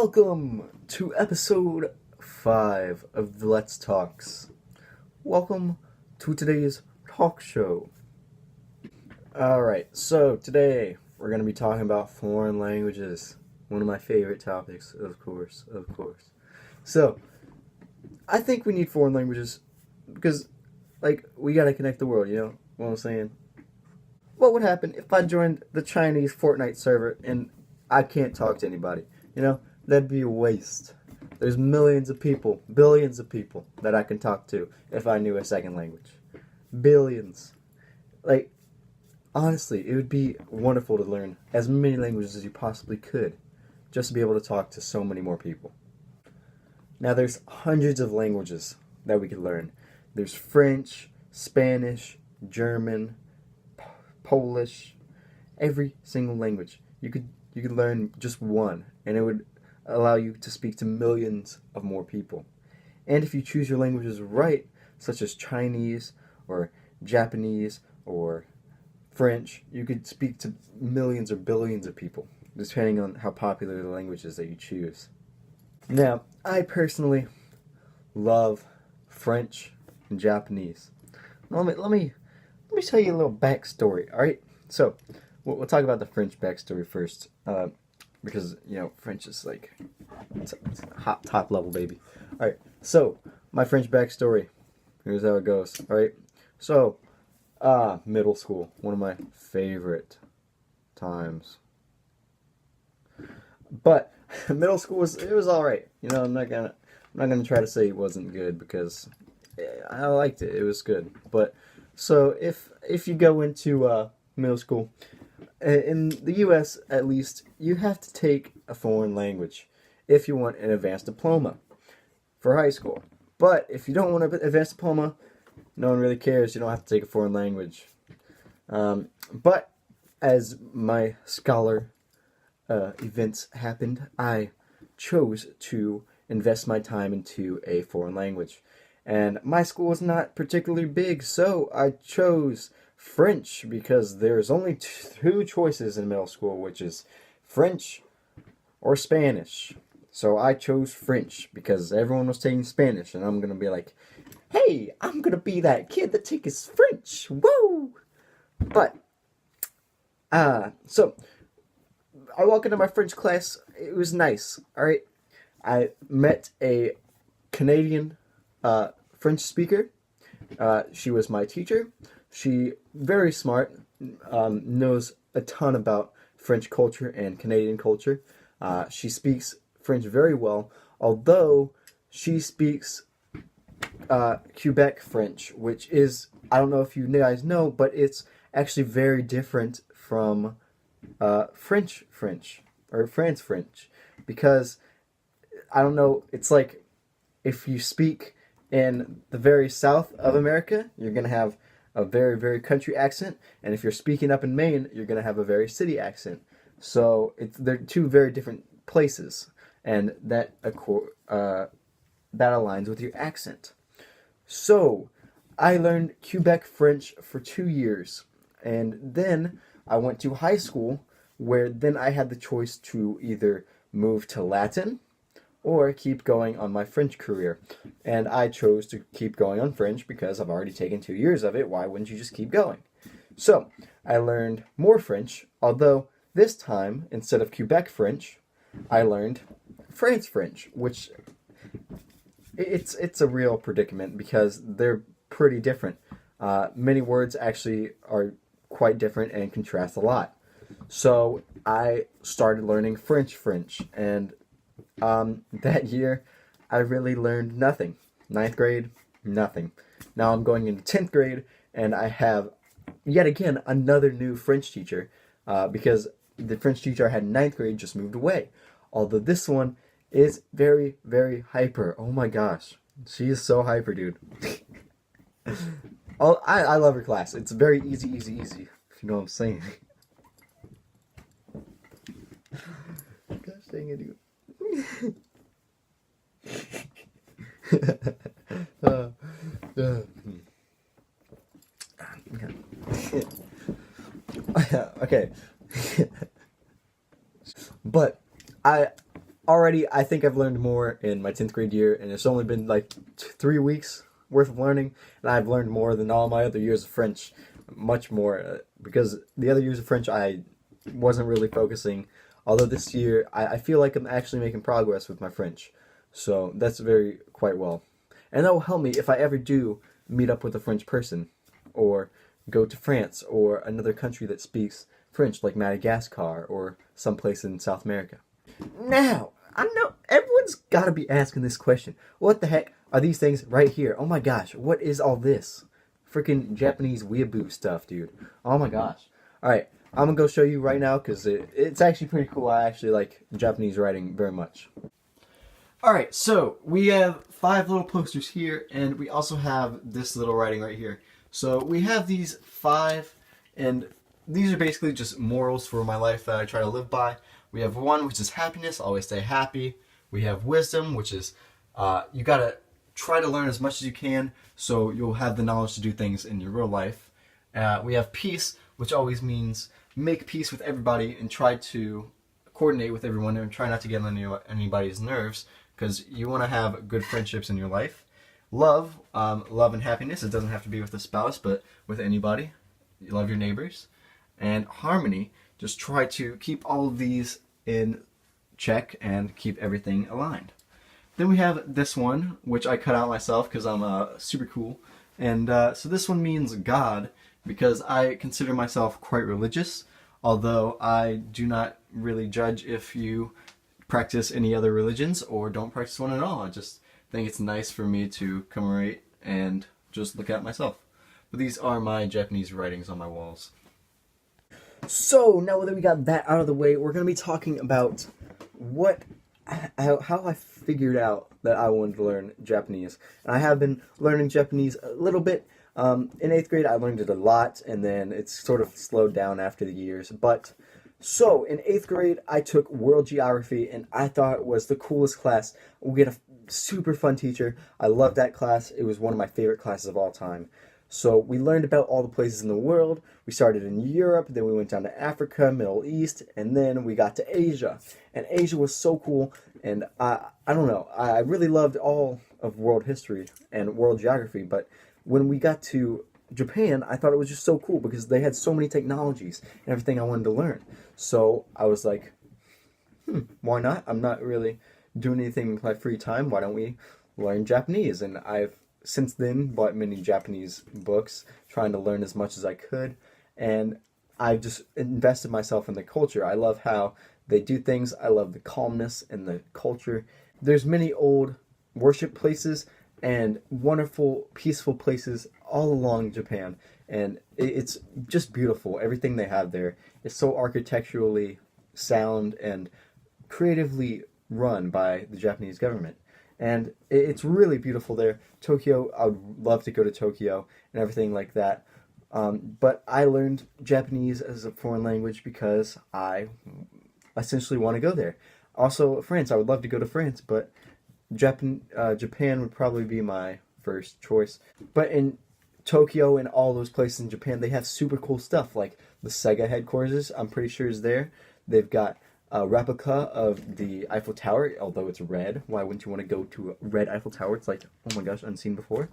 Welcome to episode 5 of the Let's Talks. Welcome to today's talk show. Alright, so today we're going to be talking about foreign languages. One of my favorite topics, of course. So, I think we need foreign languages because, we gotta connect the world, you know what I'm saying? What would happen if I joined the Chinese Fortnite server and I can't talk to anybody? You know, that'd be a waste. There's millions of people, billions of people that I can talk to if I knew a second language. Billions. Honestly, it would be wonderful to learn as many languages as you possibly could, just to be able to talk to so many more people. Now, there's hundreds of languages that we could learn. There's French, Spanish, German, Polish, every single language. You could learn just one, and it would allow you to speak to millions of more people. And if you choose your languages right, such as Chinese or Japanese or French, you could speak to millions or billions of people, depending on how popular the language is that you choose. Now, I personally love French and Japanese. Let me tell you a little backstory, alright? So, we'll talk about the French backstory first, because, French is it's hot, top level, baby. Alright, so, my French backstory, here's how it goes, alright? So, middle school, one of my favorite times. But, middle school was alright, I'm not gonna try to say it wasn't good, because I liked it, it was good. But, so, if you go into, middle school, in the US, at least, you have to take a foreign language if you want an advanced diploma for high school. But if you don't want an advanced diploma, no one really cares. You don't have to take a foreign language. But as my scholar events happened, I chose to invest my time into a foreign language. And my school was not particularly big, so I chose French because there's only two choices in middle school, which is French or Spanish. So I chose French because everyone was taking Spanish, and I'm gonna be like, hey, I'm gonna be that kid that takes French, woo! But, so, I walk into my French class, it was nice, alright? I met a Canadian, French speaker. She was my teacher. She, very smart, knows a ton about French culture and Canadian culture. She speaks French very well, although she speaks Quebec French, which is, I don't know if you guys know, but it's actually very different from French French, or France French, because, I don't know, it's like, if you speak in the very south of America, you're going to have a very, very country accent, and if you're speaking up in Maine, you're going to have a very city accent. So they're two very different places, and that aligns with your accent. So I learned Quebec French for 2 years, and then I went to high school, where then I had the choice to either move to Latin or keep going on my French career. And I chose to keep going on French because I've already taken 2 years of it. Why wouldn't you just keep going? So, I learned more French, although this time, instead of Quebec French, I learned France French, which it's a real predicament because they're pretty different. Many words actually are quite different and contrast a lot. So, I started learning French, and that year, I really learned nothing. 9th grade, nothing. Now I'm going into 10th grade, and I have, yet again, another new French teacher, because the French teacher I had in 9th grade just moved away. Although this one is very, very hyper. Oh my gosh. She is so hyper, dude. I love her class. It's very easy, if you know what I'm saying. Gosh dang it, dude. Okay. But already I think I've learned more in my 10th grade year, and it's only been like 3 weeks worth of learning, and I've learned more than all my other years of French, much more, because the other years of French I wasn't really focusing. Although this year I feel like I'm actually making progress with my French, so that's very quite well, and that will help me if I ever do meet up with a French person, or go to France or another country that speaks French, like Madagascar or someplace in South America. Now, I know everyone's got to be asking this question. What the heck are these things right here? Oh my gosh, what is all this? Freaking Japanese weeaboo stuff, dude. Oh my gosh. Alright, I'm gonna go show you right now because it's actually pretty cool. I actually like Japanese writing very much. Alright, so we have 5 little posters here, and we also have this little writing right here. So we have these 5, and these are basically just morals for my life that I try to live by. We have 1, which is happiness, always stay happy. We have wisdom, which is you gotta try to learn as much as you can so you'll have the knowledge to do things in your real life. We have peace, which always means make peace with everybody and try to coordinate with everyone and try not to get on anybody's nerves, because you want to have good friendships in your life. Love, love and happiness. It doesn't have to be with a spouse, but with anybody. You love your neighbors. And harmony, just try to keep all of these in check and keep everything aligned. Then we have this one, which I cut out myself because I'm super cool. And so this one means God, because I consider myself quite religious, although I do not really judge if you practice any other religions or don't practice one at all. I just think it's nice for me to commemorate and just look at myself. But these are my Japanese writings on my walls. So now that we got that out of the way, we're going to be talking about how I figured out that I wanted to learn Japanese. And I have been learning Japanese a little bit. In 8th grade, I learned it a lot, and then it's sort of slowed down after the years. So in 8th grade, I took World Geography, and I thought it was the coolest class. We had a super fun teacher. I loved that class. It was one of my favorite classes of all time. So we learned about all the places in the world. We started in Europe, then we went down to Africa, Middle East, and then we got to Asia. And Asia was so cool, and I don't know, I really loved all of world history and world geography, but when we got to Japan, I thought it was just so cool because they had so many technologies and everything I wanted to learn. So I was like, why not? I'm not really doing anything with my free time. Why don't we learn Japanese? And I've since then bought many Japanese books, trying to learn as much as I could. And I've just invested myself in the culture. I love how they do things. I love the calmness and the culture. There's many old worship places and wonderful, peaceful places all along Japan. And it's just beautiful. Everything they have there is so architecturally sound and creatively run by the Japanese government. And it's really beautiful there. Tokyo, I would love to go to Tokyo and everything like that. But I learned Japanese as a foreign language because I essentially want to go there. Also, France, I would love to go to France, but Japan would probably be my first choice. But in Tokyo and all those places in Japan, they have super cool stuff, like the Sega headquarters, I'm pretty sure is there. They've got a replica of the Eiffel Tower, although it's red. Why wouldn't you want to go to a red Eiffel Tower? It's like, oh my gosh, unseen before.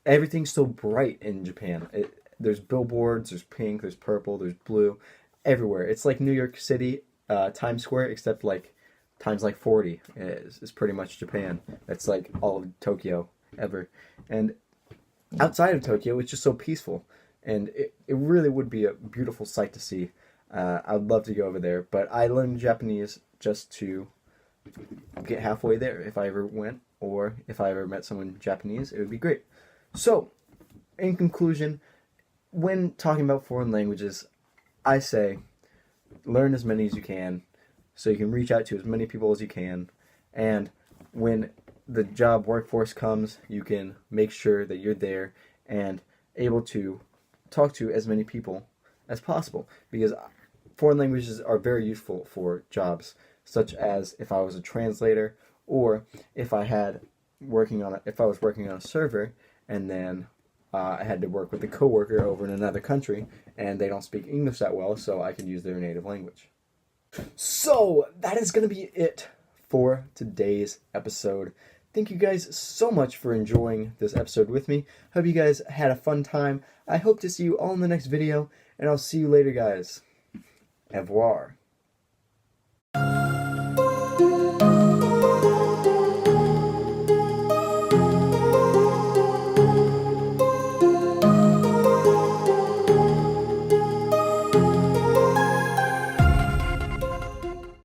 Everything's so bright in Japan. There's billboards, there's pink, there's purple, there's blue, everywhere. It's like New York City, Times Square, except like times like 40 is pretty much Japan. That's like all of Tokyo ever. And outside of Tokyo, it's just so peaceful. And it really would be a beautiful sight to see. I would love to go over there, but I learned Japanese just to get halfway there. If I ever went, or if I ever met someone Japanese, it would be great. So, in conclusion, when talking about foreign languages, I say learn as many as you can so you can reach out to as many people as you can, and when the job workforce comes, you can make sure that you're there and able to talk to as many people as possible, because foreign languages are very useful for jobs, such as if I was a translator, or if I was working on a server, and then I had to work with a coworker over in another country, and they don't speak English that well, so I could use their native language. So that is going to be it for today's episode. Thank you guys so much for enjoying this episode with me. Hope you guys had a fun time. I hope to see you all in the next video, and I'll see you later, guys. Au revoir.